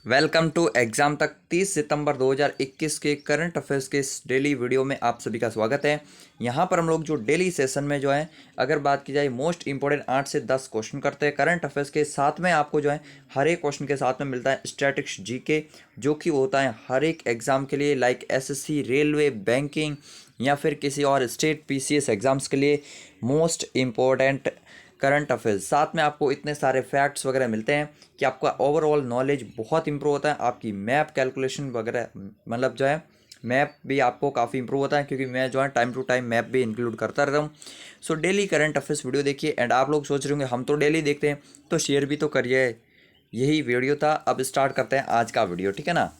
Welcome to exam तक 30 सितंबर 2021 के current affairs के इस डेली वीडियो में आप सभी का स्वागत है। यहाँ पर हम लोग जो डेली सेशन में जो है अगर बात की जाए मोस्ट इंपॉर्टेंट 8 से 10 क्वेश्चन करते हैं करंट अफेयर्स के साथ में। आपको जो है हर एक क्वेश्चन के साथ में मिलता है स्टैटिक्स जीके, जो कि होता है हर एक एग्ज़ाम के लिए, लाइक एसएससी, रेलवे, बैंकिंग या फिर किसी और स्टेट पीसीएस एग्ज़ाम्स के लिए मोस्ट इम्पोर्टेंट करंट अफेयर्स। साथ में आपको इतने सारे फैक्ट्स वगैरह मिलते हैं कि आपका ओवरऑल नॉलेज बहुत इंप्रूव होता है। आपकी मैप कैलकुलेशन वगैरह मतलब जो है मैप भी आपको काफ़ी इंप्रूव होता है, क्योंकि मैं जो है टाइम टू टाइम मैप भी इंक्लूड करता रहता हूँ। So daily current affairs video देखिए। एंड आप लोग सोच रहे होंगे हम तो डेली देखते हैं तो शेयर भी तो करिए। यही वीडियो था, अब स्टार्ट करते हैं आज का वीडियो, ठीक है ना।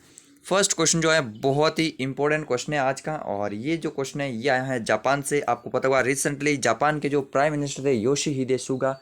फर्स्ट क्वेश्चन जो है बहुत ही इंपॉर्टेंट क्वेश्चन है आज का, और ये जो क्वेश्चन है ये आया है जापान से। आपको पता होगा रिसेंटली जापान के जो प्राइम मिनिस्टर थे योशिहिदे सुगा,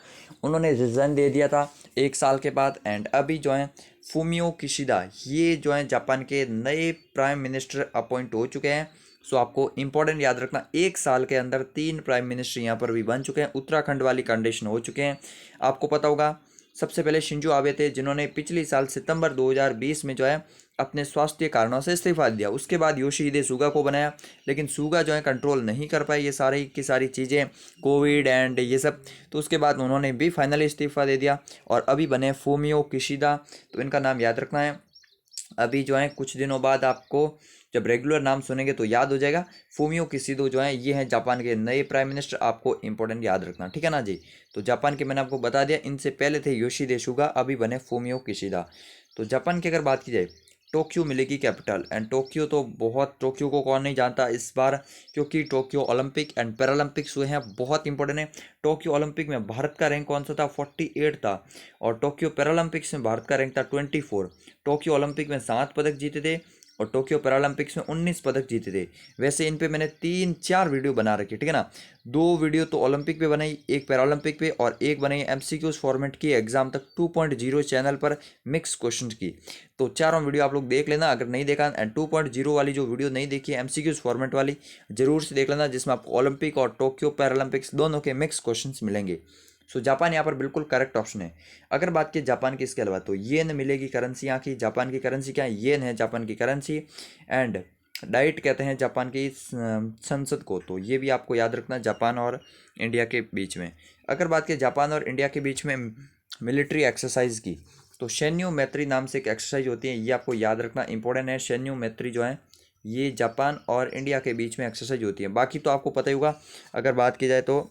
उन्होंने रिजाइन दे दिया था 1 साल के बाद। एंड अभी जो है फूमियो किशिदा ये जो है जापान के नए प्राइम मिनिस्टर अपॉइंट हो चुके हैं। सो आपको इंपॉर्टेंट याद रखना, 1 साल के अंदर 3 प्राइम मिनिस्टर यहाँ पर भी बन चुके हैं। उत्तराखंड वाली कंडीशन हो चुके हैं। आपको पता होगा सबसे पहले शिंजो आबे थे, जिन्होंने पिछले साल सितंबर 2020 में जो है अपने स्वास्थ्य कारणों से इस्तीफा दिया। उसके बाद योशिहिदे सुगा को बनाया, लेकिन सुगा जो है कंट्रोल नहीं कर पाए ये सारी की सारी चीज़ें, कोविड एंड ये सब। तो उसके बाद उन्होंने भी फाइनली इस्तीफा दे दिया और अभी बने फूमियो किशिदा। तो इनका नाम याद रखना है। अभी जो है कुछ दिनों बाद आपको जब रेगुलर नाम सुनेंगे तो याद हो जाएगा। फूमियो किशिदो जो है ये हैं जापान के नए प्राइम मिनिस्टर। आपको इंपॉर्टेंट याद रखना, ठीक है ना जी। तो जापान के मैंने आपको बता दिया, इनसे पहले थे योशिहिदे सुगा, अभी बने फूमियो किशिदा। तो जापान की अगर बात की जाए, टोक्यो मिलेगी कैपिटल। एंड टोक्यो तो बहुत, टोक्यो को कौन नहीं जानता इस बार, क्योंकि टोक्यो ओलंपिक एंड पैरालंपिक्स हुए हैं, बहुत इंपॉर्टेंट है। टोक्यो ओलंपिक में भारत का रैंक कौन सा था, 48 था। और टोक्यो पैरालंपिक्स में भारत का रैंक था 24। टोक्यो ओलंपिक में 7 पदक जीते थे और टोक्यो पैरालंपिक्स में 19 पदक जीते थे। वैसे इन पे मैंने 3-4 वीडियो बना रखी, ठीक है ना। 2 वीडियो तो ओलंपिक पे बनाई, एक पैरालंपिक पे, और एक बनाई एमसीक्यूज फॉर्मेट की एग्जाम तक 2.0 चैनल पर मिक्स क्वेश्चन की। तो चारों वीडियो आप लोग देख लेना अगर नहीं देखा। एंड 2.0 वाली जो वीडियो नहीं देखी है एमसीक्यूज फॉर्मेट वाली, जरूर से देख लेना, जिसमें आपको ओलंपिक और टोक्यो पैरालंपिक्स दोनों के मिक्स क्वेश्चंस मिलेंगे। सो जापान यहाँ पर बिल्कुल करेक्ट ऑप्शन है। अगर बात की जापान की इसके अलावा, तो येन मिलेगी करेंसी यहाँ की। जापान की करेंसी क्या है, येन है जापान की करेंसी। एंड डाइट कहते हैं जापान की संसद को। तो ये भी आपको याद रखना जापान और इंडिया के बीच में। अगर बात की जापान और इंडिया के बीच में मिलिट्री एक्सरसाइज की, तो शैन्यू मैत्री नाम से एक एक्सरसाइज होती है, ये आपको याद रखना इंपॉर्टेंट है। शैन्यू मैत्री जो है ये जापान और इंडिया के बीच में एक्सरसाइज होती है। बाकी तो आपको पता ही होगा। अगर बात की जाए तो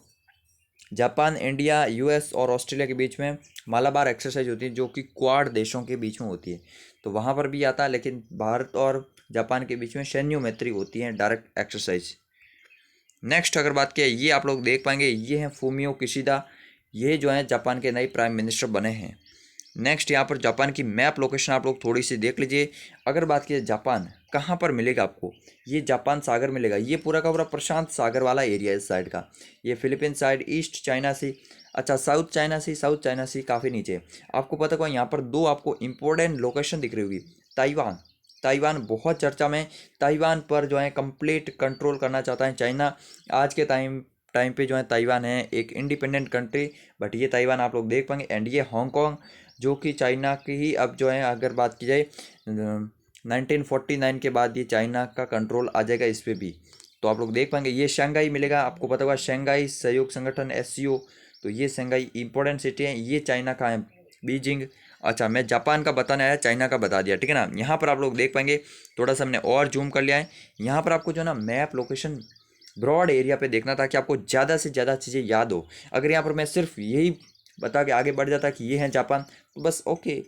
जापान, इंडिया, यूएस और ऑस्ट्रेलिया के बीच में मालाबार एक्सरसाइज होती है, जो कि क्वाड देशों के बीच में होती है। तो वहाँ पर भी आता है, लेकिन भारत और जापान के बीच में सैन्य मैत्री होती है, डायरेक्ट एक्सरसाइज। नेक्स्ट अगर बात की, ये आप लोग देख पाएंगे, ये हैं फूमियो किशिदा। ये जो है जापान के नए प्राइम मिनिस्टर बने हैं। नेक्स्ट यहाँ पर जापान की मैप लोकेशन आप लोग थोड़ी सी देख लीजिए। अगर बात की जापान कहाँ पर मिलेगा आपको, ये जापान सागर मिलेगा। ये पूरा का पूरा प्रशांत सागर वाला एरिया है इस साइड का। ये फिलीपींस साइड, ईस्ट चाइना सी, अच्छा साउथ चाइना सी, साउथ चाइना सी काफ़ी नीचे। आपको पता होगा यहाँ पर 2 आपको इंपॉर्टेंट लोकेशन दिख रही होगी। ताइवान, ताइवान बहुत चर्चा में। ताइवान पर जो है कंप्लीट कंट्रोल करना चाहता है चाइना। आज के टाइम टाइम पे जो है ताइवान है एक इंडिपेंडेंट कंट्री, बट ये ताइवान आप लोग देख पाएंगे। एंड ये हांगकांग, जो कि चाइना की ही अब जो है अगर बात की जाए 1949 के बाद ये चाइना का कंट्रोल आ जाएगा इस पर भी। तो आप लोग देख पाएंगे ये शंघाई मिलेगा। आपको पता होगा शंघाई सहयोग संगठन एससीओ, तो ये शंघाई इंपॉर्टेंट सिटी है। ये चाइना का है, बीजिंग। अच्छा मैं जापान का बताने आया, चाइना का बता दिया, ठीक है ना। यहाँ पर आप लोग देख पाएंगे, थोड़ा सा हमने और जूम कर लिया है। यहाँ पर आपको जो है ना मैप लोकेशन ब्रॉड एरिया पे देखना, ताकि आपको ज़्यादा से ज़्यादा चीज़ें याद हो। अगर यहाँ पर मैं सिर्फ यही बता के आगे बढ़ जाता कि ये है जापान, तो बस ओके,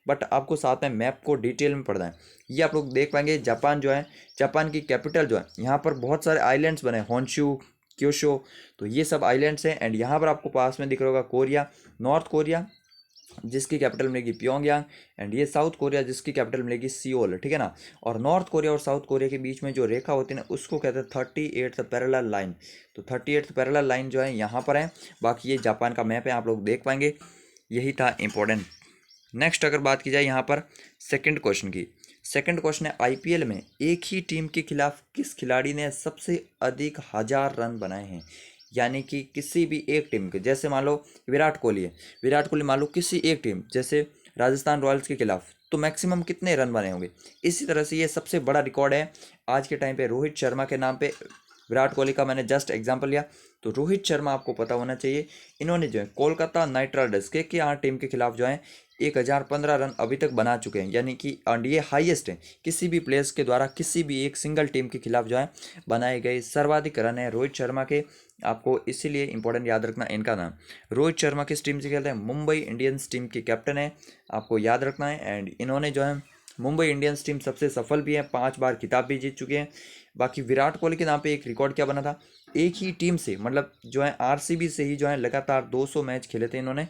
बट आपको साथ में मैप को डिटेल में पढ़ना है। ये आप लोग देख पाएंगे जापान जो है, जापान की कैपिटल जो है, यहाँ पर बहुत सारे आइलैंड्स बने, होन्शु, क्योशो, तो ये सब आइलैंड्स हैं। एंड यहाँ पर आपको पास में दिख रहा होगा कोरिया, नॉर्थ कोरिया, जिसकी कैपिटल मिलेगी प्योंगयांग। एंड ये साउथ कोरिया, जिसकी कैपिटल मिलेगी सियोल, ठीक है ना। और नॉर्थ कोरिया और साउथ कोरिया के बीच में जो रेखा होती है ना, उसको कहते हैं 38th पैरेलल लाइन। तो 38th पैरेलल लाइन जो है यहाँ पर है। बाकी ये जापान का मैप है, आप लोग देख पाएंगे। यही था इंपॉर्टेंट। नेक्स्ट अगर बात की जाए यहाँ पर सेकंड क्वेश्चन की, सेकंड क्वेश्चन है आईपीएल में एक ही टीम के खिलाफ किस खिलाड़ी ने सबसे अधिक 1000 रन बनाए हैं। यानी कि किसी भी एक टीम के, जैसे मान लो विराट कोहली है, विराट कोहली मान लो किसी एक टीम जैसे राजस्थान रॉयल्स के खिलाफ तो मैक्सिमम कितने रन बने होंगे। इसी तरह से ये सबसे बड़ा रिकॉर्ड है आज के टाइम पे रोहित शर्मा के नाम पे। विराट कोहली का मैंने जस्ट एग्जांपल लिया, तो रोहित शर्मा आपको पता होना चाहिए, इन्होंने जो है कोलकाता नाइट राइडर्स के यहाँ टीम के खिलाफ जो है 1015 रन अभी तक बना चुके हैं, यानी कि और ये हाईएस्ट है किसी भी प्लेयर्स के द्वारा किसी भी एक सिंगल टीम के खिलाफ जो है बनाए गए सर्वाधिक रन है रोहित शर्मा के। आपको इसीलिए इंपॉर्टेंट याद रखना इनका नाम। रोहित शर्मा किस टीम से खेलते हैं, मुंबई इंडियंस टीम के कैप्टन है, आपको याद रखना है। एंड इन्होंने जो है मुंबई इंडियंस टीम सबसे सफल भी है, 5 बार खिताब भी जीत चुके हैं। बाकी विराट कोहली के नाम पे एक रिकॉर्ड क्या बना था, एक ही टीम से मतलब जो है आरसीबी से ही जो है लगातार 200 मैच खेले थे इन्होंने।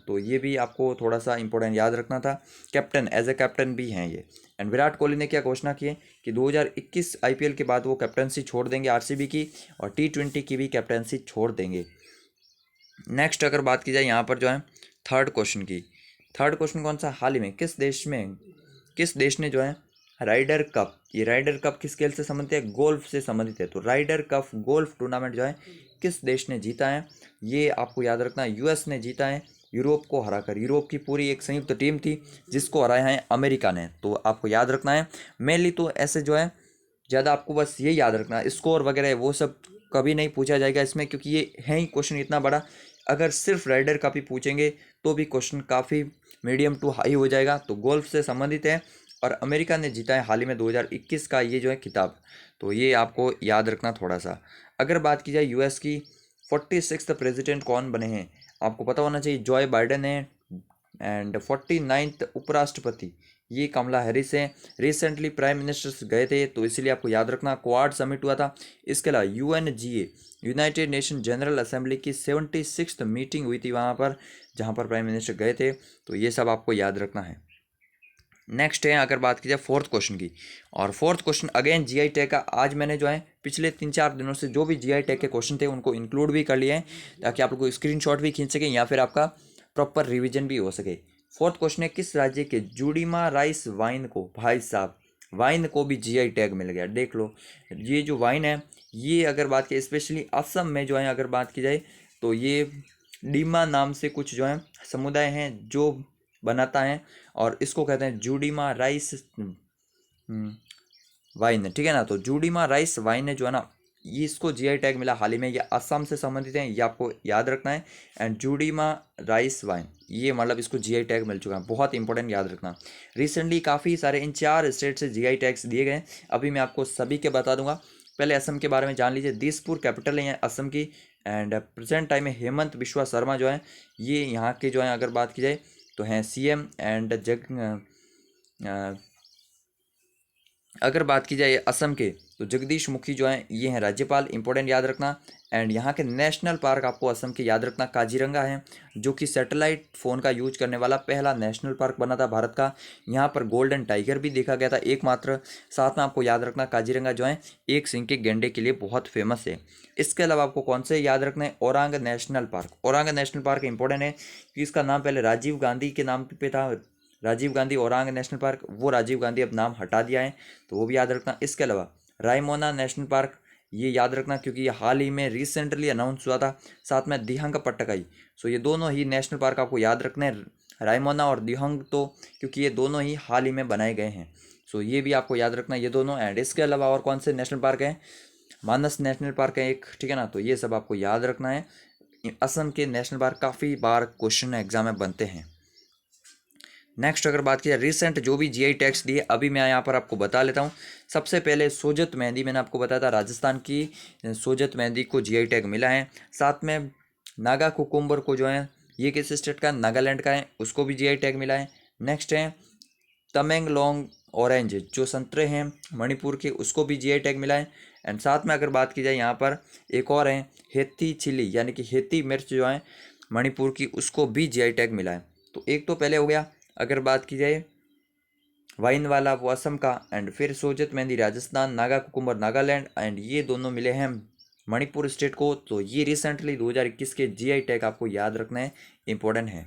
तो ये भी आपको थोड़ा सा इंपॉर्टेंट याद रखना था। कैप्टन एज ए कैप्टन भी हैं ये। एंड विराट कोहली ने क्या घोषणा की है कि 2021 आईपीएल के बाद वो कैप्टनसी छोड़ देंगे आरसीबी की, और T20 की भी कैप्टनसी छोड़ देंगे। नेक्स्ट अगर बात की जाए यहाँ पर जो है थर्ड क्वेश्चन की, थर्ड क्वेश्चन कौन सा, हाल ही में किस देश ने जो है राइडर कप, ये राइडर कप किस खेल से संबंधित है, गोल्फ से संबंधित है। तो राइडर कप गोल्फ टूर्नामेंट जो है किस देश ने जीता है, ये आपको याद रखना है, यूएस ने जीता है यूरोप को हराकर। यूरोप की पूरी एक संयुक्त टीम थी जिसको हराया है अमेरिका ने, तो आपको याद रखना है। मेनली तो ऐसे जो है ज़्यादा आपको बस ये याद रखना है, स्कोर वगैरह वो सब कभी नहीं पूछा जाएगा इसमें, क्योंकि ये है ही क्वेश्चन इतना बड़ा। अगर सिर्फ राइडर कप ही पूछेंगे तो भी क्वेश्चन काफ़ी मीडियम टू हाई हो जाएगा। तो गोल्फ से संबंधित है और अमेरिका ने जीता है हाल ही में 2021 का ये जो है खिताब, तो ये आपको याद रखना थोड़ा सा। अगर बात की जाए यूएस की 46th प्रेसिडेंट कौन बने हैं, आपको पता होना चाहिए जॉय बाइडेन है। एंड 49th उपराष्ट्रपति ये कमला हैरिस है। रिसेंटली प्राइम मिनिस्टर्स गए थे तो इसीलिए आपको याद रखना क्वाड समिट हुआ था। इसके अलावा UNGA United nation general assembly की 76th मीटिंग हुई थी वहाँ पर, जहाँ पर प्राइम मिनिस्टर गए थे, तो ये सब आपको याद रखना है। नेक्स्ट है अगर बात की जाए फोर्थ क्वेश्चन की, और fourth question again GI tag का। आज मैंने जो है पिछले 3-4 दिनों से जो भी जीआई टैग के क्वेश्चन थे उनको इंक्लूड भी कर लिए हैं, ताकि आप लोग को स्क्रीनशॉट भी खींच सकें या फिर आपका प्रॉपर रिवीजन भी हो सके। फोर्थ क्वेश्चन है किस राज्य के जुडीमा राइस वाइन को, भाई साहब वाइन को भी जीआई टैग मिल गया, देख लो। ये जो वाइन है ये अगर बात की स्पेशली असम में जो है अगर बात की जाए तो ये डीमा नाम से कुछ जो है समुदाय हैं जो बनाता है, और इसको कहते हैं जूडीमा राइस वाइन, ठीक है ना। तो जूडीमा राइस वाइन है जो है ना, ये इसको जीआई टैग मिला हाल ही में, ये असम से संबंधित है, ये आपको याद रखना है। एंड जूडीमा राइस वाइन ये मतलब इसको जीआई टैग मिल चुका है, बहुत इंपॉर्टेंट याद रखना। रिसेंटली काफ़ी सारे इन 4 स्टेट से जीआई टैग्स दिए गए, अभी मैं आपको सभी के बता दूंगा। पहले असम के बारे में जान लीजिए, दिसपुर कैपिटल है असम की। एंड प्रेजेंट टाइम में हेमंत बिश्वा शर्मा जो है ये यहाँ के जो है अगर बात की जाए तो हैं सीएम। एंड अगर बात की जाए असम के तो जगदीश मुखी जो हैं ये हैं राज्यपाल, इंपॉर्टेंट याद रखना। एंड यहाँ के नेशनल पार्क आपको असम के याद रखना काजीरंगा है, जो कि सैटेलाइट फ़ोन का यूज करने वाला पहला नेशनल पार्क बना था भारत का। यहाँ पर गोल्डन टाइगर भी देखा गया था एकमात्र। साथ में आपको याद रखना काजीरंगा जो है एक सिंह के गेंडे के लिए बहुत फेमस है। इसके अलावा आपको कौन से याद रखना है, Orang national park. Orang national park important है क्योंकि इसका नाम पहले राजीव गांधी के नाम पे था, राजीव गांधी औरंग नेशनल पार्क, वो राजीव गांधी अब नाम हटा दिया है, तो वो भी याद रखना। इसके अलावा रायमोना नेशनल पार्क ये याद रखना क्योंकि ये हाल ही में रिसेंटली अनाउंस हुआ था। साथ में दिहंग पट्टकाई, सो ये दोनों ही नेशनल पार्क आपको याद रखने हैं, रायमोना और दिहंग, तो क्योंकि ये दोनों ही हाल ही में बनाए गए हैं, सो ये भी आपको याद रखना ये दोनों। एंड इसके अलावा और कौन से नेशनल पार्क हैं, मानस नेशनल पार्क है एक, ठीक है ना। तो ये सब आपको याद रखना है। असम के नेशनल पार्क काफ़ी बार क्वेश्चन एग्जाम में बनते हैं। नेक्स्ट अगर बात की जाए रिसेंट जो भी जीआई टैग्स दिए अभी मैं यहाँ पर आपको बता लेता हूँ। सबसे पहले सोजत मेहंदी, मैंने आपको बताया था राजस्थान की सोजत मेहंदी को जीआई टैग मिला है। साथ में नागा कुकुम्बर को जो है ये किस स्टेट का, नागालैंड का है, उसको भी जीआई टैग मिला है। नेक्स्ट है तमेंगलोंग ऑरेंज जो संतरे हैं मणिपुर के, उसको भी जीआई टैग मिला है। एंड साथ में अगर बात की जाए यहाँ पर एक और है हेती चिली यानी कि हेती मिर्च जो है मणिपुर की, उसको भी जीआई टैग मिला है। तो एक तो पहले हो गया अगर बात की जाए वाइन वाला वो असम का, एंड फिर सोजत मेहंदी राजस्थान, नागा कुकुम्बर नागालैंड, एंड ये दोनों मिले हैं मणिपुर स्टेट को। तो ये रिसेंटली 2021 के जीआई टैग आपको याद रखना है, इंपॉर्टेंट है।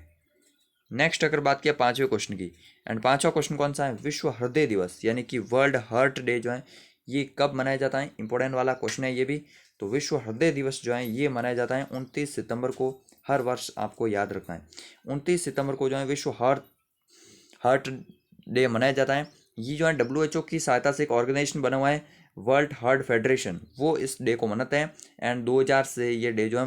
नेक्स्ट अगर बात किया पांचवें क्वेश्चन की, एंड पांचवा क्वेश्चन कौन सा है, विश्व हृदय दिवस यानी कि वर्ल्ड हार्ट डे जो है ये कब मनाया जाता है, इंपॉर्टेंट वाला क्वेश्चन है ये भी। तो विश्व हृदय दिवस जो है ये मनाया जाता है 29 सितंबर को, हर वर्ष आपको याद रखना है। 29 सितंबर को जो है विश्व हार्ट डे मनाया जाता है? ये जो है WHO की सहायता से एक ऑर्गेनाइजेशन बना हुआ है, वर्ल्ड हार्ट फेडरेशन, वो इस डे को मनाते हैं। एंड 2000 से ये डे जो है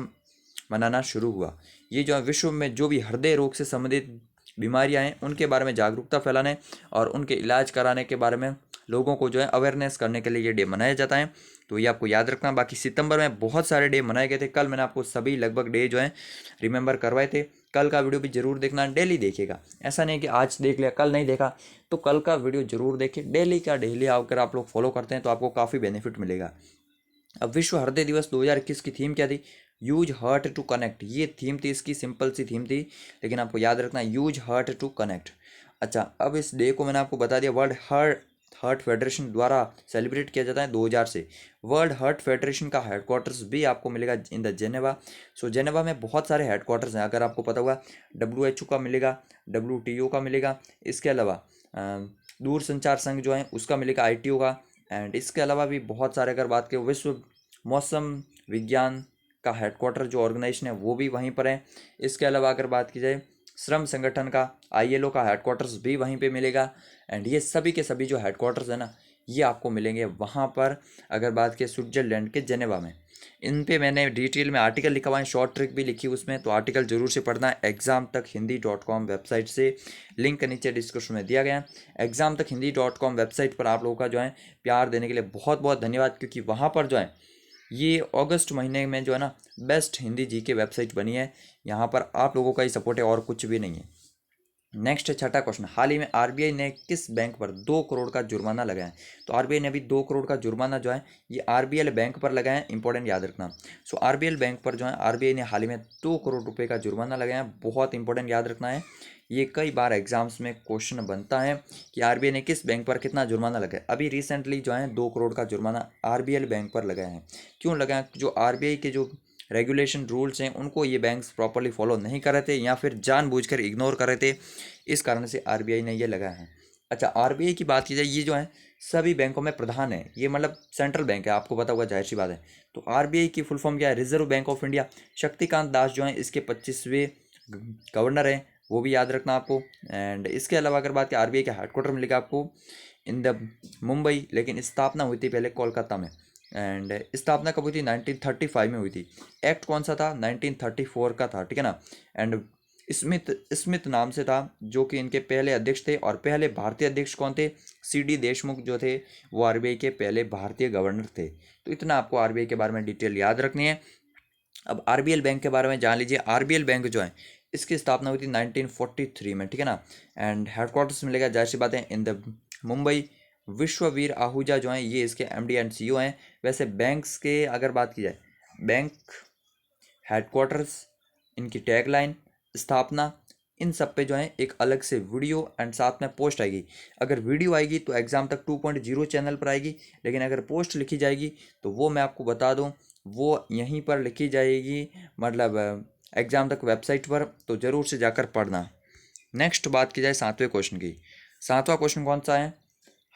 मनाना शुरू हुआ। ये जो है विश्व में जो भी हृदय रोग से संबंधित बीमारियां हैं उनके बारे में जागरूकता फैलाने और उनके इलाज कराने के बारे में लोगों को जो है अवेयरनेस करने के लिए ये डे मनाया जाता है। तो ये आपको याद रखना। बाकी सितंबर में बहुत सारे डे मनाए गए थे, कल मैंने आपको सभी लगभग डे जो है रिमेंबर करवाए थे। कल का वीडियो भी जरूर देखना, डेली देखिएगा, ऐसा नहीं कि आज देख लिया कल नहीं देखा, तो कल का वीडियो जरूर देखिए। डेली का डेली अगर आप लोग फॉलो करते हैं तो आपको काफ़ी बेनिफिट मिलेगा। अब विश्व हृदय दिवस 2021 की थीम क्या थी? यूज हार्ट टू कनेक्ट, ये थीम थी इसकी, सिंपल सी थीम थी, लेकिन आपको याद रखना यूज हार्ट टू कनेक्ट। अच्छा, अब इस डे को मैंने आपको बता दिया, वर्ल्ड हार्ट फेडरेशन द्वारा सेलिब्रेट किया जाता है 2000 से। वर्ल्ड हार्ट फेडरेशन का हेडक्वार्टर्स भी आपको मिलेगा in the Geneva. So Geneva में बहुत सारे हेडक्वार्टर्स हैं, अगर आपको पता होगा WHO का मिलेगा, WTO का मिलेगा, इसके अलावा दूरसंचार संघ जो है उसका मिलेगा, ITO का। एंड इसके अलावा भी बहुत सारे, अगर बात करें विश्व मौसम विज्ञान का हेडक्वार्टर जो ऑर्गेनाइजेशन है वो भी वहीं पर है। इसके अलावा अगर बात की जाए श्रम संगठन का ILO का हेडक्वार्टर्स भी वहीं पे मिलेगा। एंड ये सभी के सभी जो हेडक्वार्टर्स है ना, ये आपको मिलेंगे वहाँ पर, अगर बात की स्विट्जरलैंड के जेनेवा में। इन पे मैंने डिटेल में आर्टिकल लिखा हुआ है, शॉर्ट ट्रिक भी लिखी उसमें, तो आर्टिकल जरूर से पढ़ना है examtakhindi.com वेबसाइट से, लिंक नीचे डिस्क्रिप्शन में दिया गया है। examtakhindi.com वेबसाइट पर आप लोगों का जो है प्यार देने के लिए बहुत बहुत धन्यवाद, क्योंकि वहाँ पर जो है ये अगस्त महीने में जो है ना बेस्ट हिंदी GK वेबसाइट बनी है। यहाँ पर आप लोगों का ही सपोर्ट है और कुछ भी नहीं है। नेक्स्ट छठा क्वेश्चन, हाल ही में RBI ने किस बैंक पर 2 करोड़ का जुर्माना लगाया है? तो RBI ने अभी 2 करोड़ का जुर्माना जो है ये RBL बैंक पर लगाया है, इंपॉर्टेंट याद रखना। सो RBL बैंक पर जो है RBI ने हाल ही में 2 करोड़ रुपए का जुर्माना लगाया है, बहुत इंपॉर्टेंट याद रखना है। ये कई बार एग्जाम्स में क्वेश्चन बनता है कि RBI ने किस बैंक पर कितना जुर्माना लगाया। अभी रिसेंटली जो है 2 करोड़ का जुर्माना RBL बैंक पर लगाया है। क्यों लगाया? जो RBI के जो रेगुलेशन रूल्स हैं उनको ये बैंक्स प्रॉपरली फॉलो नहीं कर रहे थे या फिर जानबूझकर इग्नोर कर रहे थे, इस कारण से RBI ने ये लगाया है। अच्छा, RBI की बात की जाए, ये जो है सभी बैंकों में प्रधान है, ये मतलब सेंट्रल बैंक है, आपको पता होगा, जाहिर सी बात है। तो RBI की फुल फॉर्म क्या है? Reserve bank of India. Shaktikanta Das जो है इसके 25वें गवर्नर हैं, वो भी याद रखना आपको। एंड इसके अलावा अगर बात करें RBI का हेडक्वार्टर मिलेगा आपको इन द मुंबई, लेकिन स्थापना हुई थी पहले कोलकाता में। एंड स्थापना कब हुई थी? 1935 में हुई थी। एक्ट कौन सा था? 1934 का था, ठीक है ना। एंड स्मिथ स्मिथ नाम से था, जो कि इनके पहले अध्यक्ष थे। और पहले भारतीय अध्यक्ष कौन थे? CD देशमुख जो थे, वो RBI के पहले भारतीय गवर्नर थे। तो इतना आपको RBI के बारे में डिटेल याद रखनी है। अब RBL बैंक के बारे में जान लीजिए। RBL बैंक जो है इसकी स्थापना हुई थी 1943 में, ठीक है ना। एंड हेडक्वार्टर्स मिलेगा, जाहिर सी बात है, इन द मुंबई। विश्ववीर आहूजा जो हैं ये इसके MD एंड CEO हैं। वैसे बैंक्स के अगर बात की जाए, बैंक हेडक्वार्टर्स, इनकी टैगलाइन, स्थापना, इन सब पे जो है एक अलग से वीडियो एंड साथ में पोस्ट आएगी। अगर वीडियो आएगी तो एग्जाम तक 2.0 चैनल पर आएगी, लेकिन अगर पोस्ट लिखी जाएगी तो वो मैं आपको बता दूं, वो यहीं पर लिखी जाएगी, मतलब एग्जाम तक वेबसाइट पर, तो ज़रूर से जाकर पढ़ना। नेक्स्ट बात की जाए 7वें क्वेश्चन की। 7वां क्वेश्चन कौन सा है?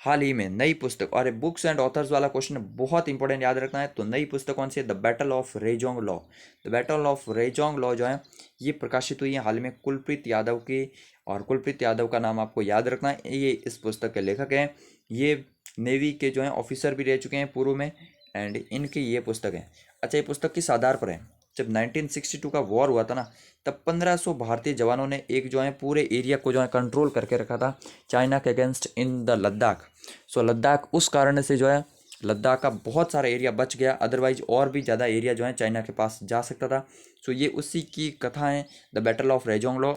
हाल ही में नई पुस्तक, और बुक्स एंड ऑथर्स वाला क्वेश्चन बहुत इंपॉर्टेंट याद रखना है। तो नई पुस्तक कौन सी है? The battle of Rezang La. The battle of Rezang La जो है ये प्रकाशित हुई है हाल में कुलप्रीत यादव की, और कुलप्रीत यादव का नाम आपको याद रखना है, ये इस पुस्तक के लेखक हैं। ये नेवी के जो हैं ऑफिसर भी रह चुके हैं पूर्व में, एंड इनकी ये पुस्तक है। अच्छा, ये पुस्तक किस आधार पर है? जब 1962 का वॉर हुआ था ना, तब 1500 भारतीय जवानों ने एक जो है पूरे एरिया को जो है कंट्रोल करके रखा था चाइना के अगेंस्ट इन द लद्दाख। सो लद्दाख उस कारण से जो है लद्दाख का बहुत सारा एरिया बच गया, अदरवाइज और भी ज़्यादा एरिया जो है चाइना के पास जा सकता था। सो ये उसी की कथा है, the battle of Rezang law.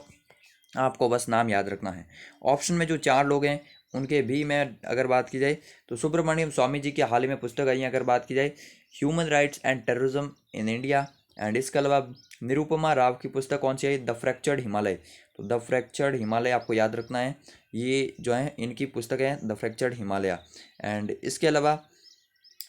आपको बस नाम याद रखना है। ऑप्शन में जो 4 लोग हैं उनके भी मैं अगर बात की जाए तो सुब्रमण्यम स्वामी जी की हाल ही में पुस्तक आई है, अगर बात की जाए human rights and terrorism in India. And इसके अलावा निरुपमा राव की पुस्तक कौन सी है? The fractured Himalaya. तो द फ्रैक्चर्ड हिमालय आपको याद रखना है, ये जो है इनकी पुस्तक है द फ्रैक्चर्ड हिमालय। एंड इसके अलावा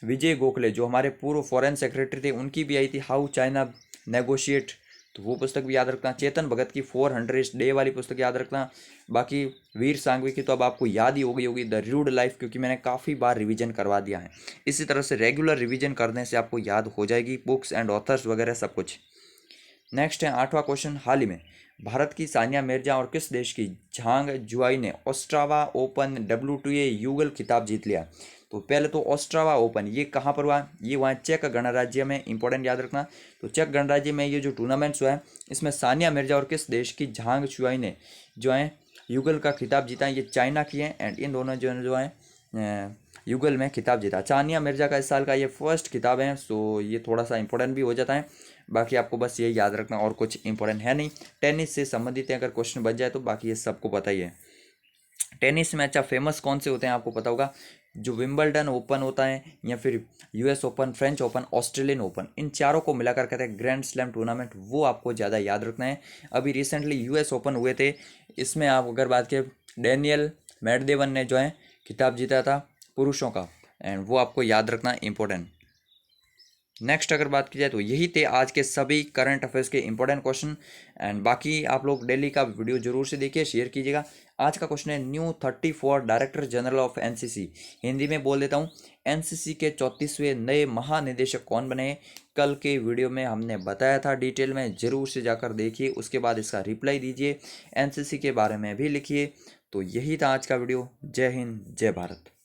विजय गोखले जो हमारे पूर्व फॉरेन सेक्रेटरी थे, उनकी भी आई थी हाउ चाइना नेगोशिएट, तो वो पुस्तक भी याद रखना। चेतन भगत की 400 डे वाली पुस्तक याद रखना। बाकी वीर सांघवी की तो अब आपको याद ही होगी द रूड लाइफ, क्योंकि मैंने काफ़ी बार रिवीजन करवा दिया है। इसी तरह से रेगुलर रिवीजन करने से आपको याद हो जाएगी बुक्स एंड ऑथर्स वगैरह सब कुछ। नेक्स्ट है 8वां क्वेश्चन, हाल ही में भारत की सानिया मिर्जा और किस देश की झांग जुआई ने ओस्ट्रावा ओपन WTA युगल खिताब जीत लिया? तो पहले तो ओस्ट्रावा ओपन ये कहाँ पर हुआ? ये हुआ है चेक गणराज्य में, इंपॉर्टेंट याद रखना। तो चेक गणराज्य में ये जो टूर्नामेंट्स हुआ है इसमें सानिया मिर्जा और किस देश की झांग जुआई ने जो है युगल का खिताब जीता है? ये चाइना की है। एंड इन दोनों जो है युगल में खिताब जीता। सानिया मिर्जा का इस साल का ये फर्स्ट खिताब है, सो ये थोड़ा सा इंपॉर्टेंट भी हो जाता है। बाकी आपको बस ये याद रखना, और कुछ इंपॉर्टेंट है नहीं। टेनिस से संबंधित है, अगर क्वेश्चन बच जाए तो, बाकी ये सबको पता ही है। टेनिस में अच्छा फेमस कौन से होते हैं आपको पता होगा? जो विंबलडन ओपन होता है, या फिर US open, French open, Australian open, इन चारों को मिलाकर कहते हैं ग्रैंड स्लैम टूर्नामेंट, वो आपको ज़्यादा याद रखना है। अभी रिसेंटली US ओपन हुए थे, इसमें आप अगर बात करें डेनियल मेडवेदेव ने जो है खिताब जीता था पुरुषों का, एंड वो आपको याद रखना इंपॉर्टेंट। नेक्स्ट अगर बात की जाए तो यही थे आज के सभी करंट अफेयर्स के इंपॉर्टेंट क्वेश्चन। एंड बाकी आप लोग डेली का वीडियो जरूर से देखिए, शेयर कीजिएगा। आज का क्वेश्चन है new 34 director general of NCC, Hindi में बोल देता हूँ, NCC के 34वें नए महानिदेशक कौन बने? कल के वीडियो में हमने बताया था डिटेल में, जरूर से जाकर देखिए, उसके बाद इसका रिप्लाई दीजिए, NCC के बारे में भी लिखिए। तो यही था आज का वीडियो। जय हिंद, जय भारत।